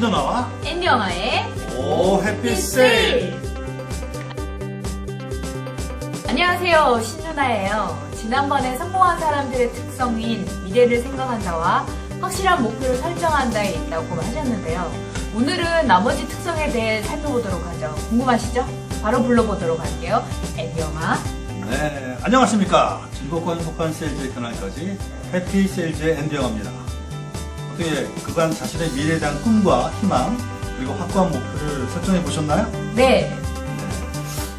신전아와 앤디 영화의 오 해피 세일. 안녕하세요, 신누나예요. 지난번에 성공한 사람들의 특성인 미래를 생각한다와 확실한 목표를 설정한다에 있다고 하셨는데요. 오늘은 나머지 특성에 대해 살펴보도록 하죠. 궁금하시죠? 바로 불러보도록 할게요. 앤디 영화. 네, 안녕하십니까. 즐겁고 행복한 세일즈의 그날까지 해피 세일즈의 앤디 영화입니다. 어떻게 그간 자신의 미래에 대한 꿈과 희망 그리고 확고한 목표를 설정해 보셨나요? 네.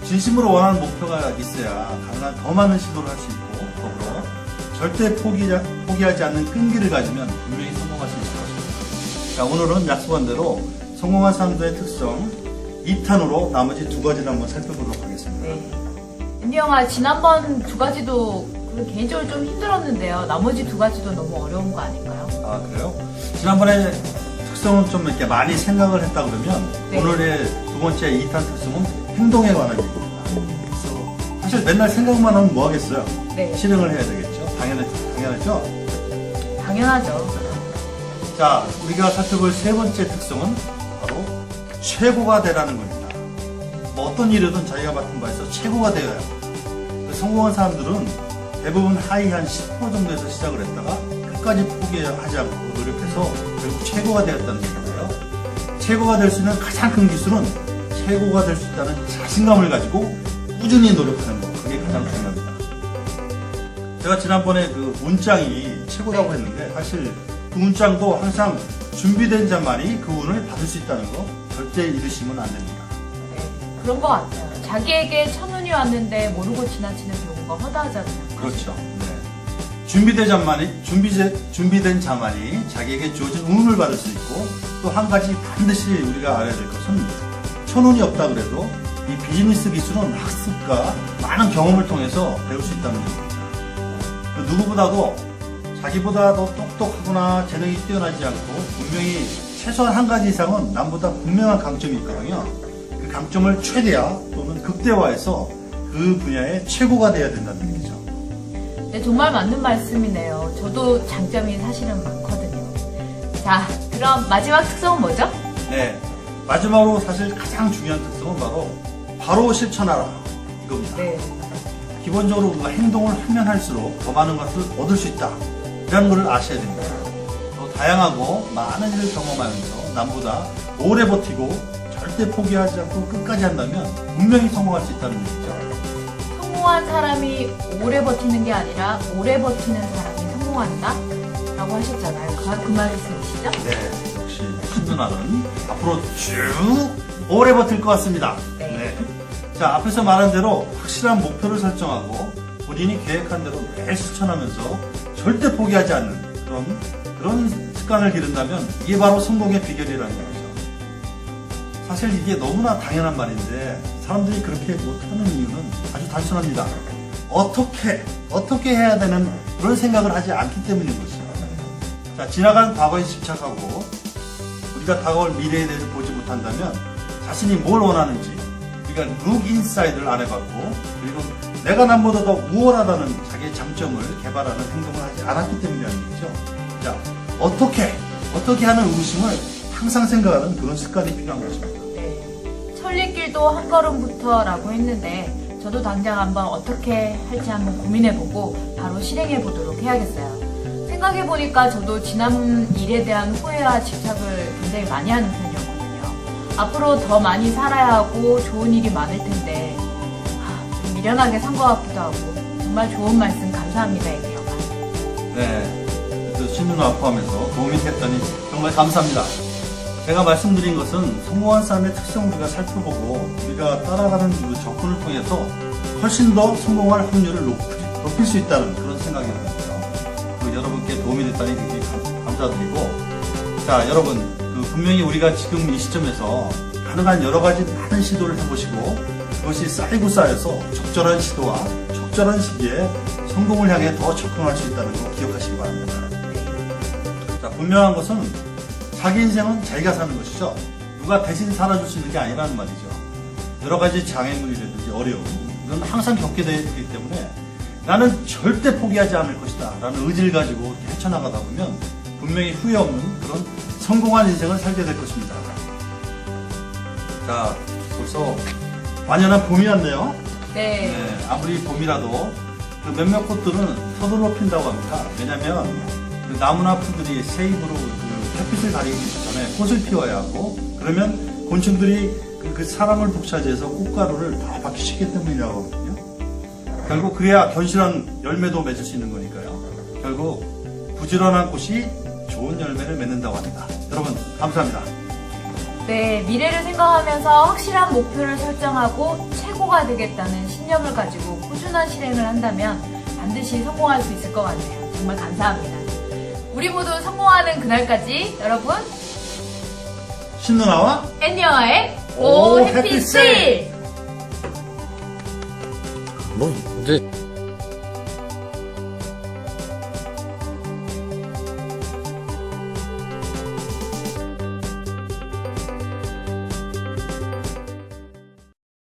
진심으로 원하는 목표가 있어야 가능한 더 많은 시도를 할 수 있고 더불어 절대 포기하지 않는 끈기를 가지면 분명히 성공할 수 있을 것입니다. 자, 오늘은 약속한 대로 성공한 사람들의 특성 2탄으로 나머지 두 가지를 한번 살펴보도록 하겠습니다. 네. 앤디 영화 지난번 두 가지도 개인적으로 좀 힘들었는데요. 나머지 두 가지도 너무 어려운 거 아닐까요? 아, 그래요? 지난번에 특성은 좀 이렇게 많이 생각을 했다 그러면 네. 오늘의 두 번째 2탄 특성은 행동에 관한 얘기입니다. 그래서 사실 맨날 생각만 하면 뭐 하겠어요? 네. 실행을 해야 되겠죠? 당연하죠? 당연하죠. 자, 우리가 살펴볼 세 번째 특성은 바로 최고가 되라는 겁니다. 뭐 어떤 일이든 자기가 맡은 바에서 최고가 되어야 합니다. 성공한 사람들은 대부분 하위 한 10% 정도에서 시작을 했다가 끝까지 포기하지 않고 노력해서 결국 최고가 되었다는 얘기인데요. 최고가 될 수 있는 가장 큰 기술은 최고가 될 수 있다는 자신감을 가지고 꾸준히 노력하는 것. 그게 가장 중요합니다. 제가 지난번에 그 문장이 최고라고 했는데 사실 그 문장도 항상 준비된 자만이 그 운을 받을 수 있다는 거 절대 잃으시면 안 됩니다. 네, 그런 것 같아요. 자기에게 천운이 왔는데 모르고 지나치는 경우가 허다하잖아요. 그렇죠. 네. 준비된 자만이 자기에게 주어진 운을 받을 수 있고 또 한 가지 반드시 우리가 알아야 될 것은 천운이 없다 그래도 이 비즈니스 기술은 학습과 많은 경험을 통해서 배울 수 있다는 얘기입니다. 누구보다도 자기보다 더 똑똑하거나 재능이 뛰어나지 않고 분명히 최소한 한 가지 이상은 남보다 분명한 강점이 있거든요. 그 강점을 최대화 또는 극대화해서 그 분야의 최고가 돼야 된다는 얘기죠. 네, 정말 맞는 말씀이네요. 저도 장점이 사실은 많거든요. 자, 그럼 마지막 특성은 뭐죠? 네, 마지막으로 사실 가장 중요한 특성은 바로 실천하라 이겁니다. 네. 기본적으로 우리가 행동을 하면 할수록 더 많은 것을 얻을 수 있다. 이런 것을 아셔야 됩니다. 또 다양하고 많은 일을 경험하면서 남보다 오래 버티고 절대 포기하지 않고 끝까지 한다면 분명히 성공할 수 있다는 얘기죠. 성공한 사람이 오래 버티는 게 아니라 오래 버티는 사람이 성공한다? 라고 하셨잖아요. 그 말씀이시죠? 네, 역시 신누나는 앞으로 쭉 오래 버틸 것 같습니다. 네. 자, 앞에서 말한 대로 확실한 목표를 설정하고 본인이 계획한 대로 매일 실천하면서 절대 포기하지 않는 그런 습관을 기른다면 이게 바로 성공의 비결이라는 거죠. 사실 이게 너무나 당연한 말인데 사람들이 그렇게 못하는 이유는 아주 단순합니다. 어떻게 해야 되는 그런 생각을 하지 않기 때문인 것이죠. 자, 지나간 과거에 집착하고 우리가 다가올 미래에 대해서 보지 못한다면 자신이 뭘 원하는지 우리가 look inside를 안 해봤고 그리고 내가 남보다 더 우월하다는 자기의 장점을 개발하는 행동을 하지 않았기 때문이라는 얘기죠. 자, 어떻게 하는 의심을 항상 생각하는 그런 습관이 필요한 것입니다. 네. 천리길도 한 걸음부터라고 했는데 저도 당장 한번 어떻게 할지 한번 고민해보고 바로 실행해보도록 해야겠어요. 생각해보니까 저도 지난 일에 대한 후회와 집착을 굉장히 많이 하는 편이었거든요. 앞으로 더 많이 살아야 하고 좋은 일이 많을 텐데 좀 미련하게 산 것 같기도 하고 정말 좋은 말씀 감사합니다, 앤디 영화. 네, 그 신누나 포함해서 도움이 됐다니 정말 감사합니다. 제가 말씀드린 것은 성공한 사람의 특성을 우리가 살펴보고 우리가 따라가는 그 접근을 통해서 훨씬 더 성공할 확률을 높일 수 있다는 그런 생각이 듭니다. 여러분께 도움이 됐다니 굉장히 감사드리고 자, 여러분 분명히 우리가 지금 이 시점에서 가능한 여러 가지 많은 시도를 해보시고 그것이 쌓여서 적절한 시도와 적절한 시기에 성공을 향해 더 접근할 수 있다는 거 기억하시기 바랍니다. 자, 분명한 것은 자기 인생은 자기가 사는 것이죠. 누가 대신 살아줄 수 있는 게 아니라는 말이죠. 여러 가지 장애물이라든지 어려움 이건 항상 겪게 되기 때문에 나는 절대 포기하지 않을 것이다 라는 의지를 가지고 헤쳐나가다 보면 분명히 후회 없는 그런 성공한 인생을 살게 될 것입니다. 자, 벌써 완연한 봄이 왔네요. 네. 네, 아무리 봄이라도 그 몇몇 꽃들은 서둘러 핀다고 합니다. 왜냐면 그 나무나 풀들이 새 잎으로 그 햇빛을 가리기 전에 꽃을 피워야 하고, 그러면 곤충들이 그 사람을 독차지해서 꽃가루를 다 박히시기 때문이라고 하거든요. 결국 그래야 견실한 열매도 맺을 수 있는 거니까요. 결국 부지런한 꽃이 좋은 열매를 맺는다고 합니다. 여러분, 감사합니다. 네, 미래를 생각하면서 확실한 목표를 설정하고 최고가 되겠다는 신념을 가지고 꾸준한 실행을 한다면 반드시 성공할 수 있을 것 같네요. 정말 감사합니다. 우리 모두 성공하는 그날까지 여러분, 신누나와 앤니와의 오, 오 해피스! 해피스! 뭐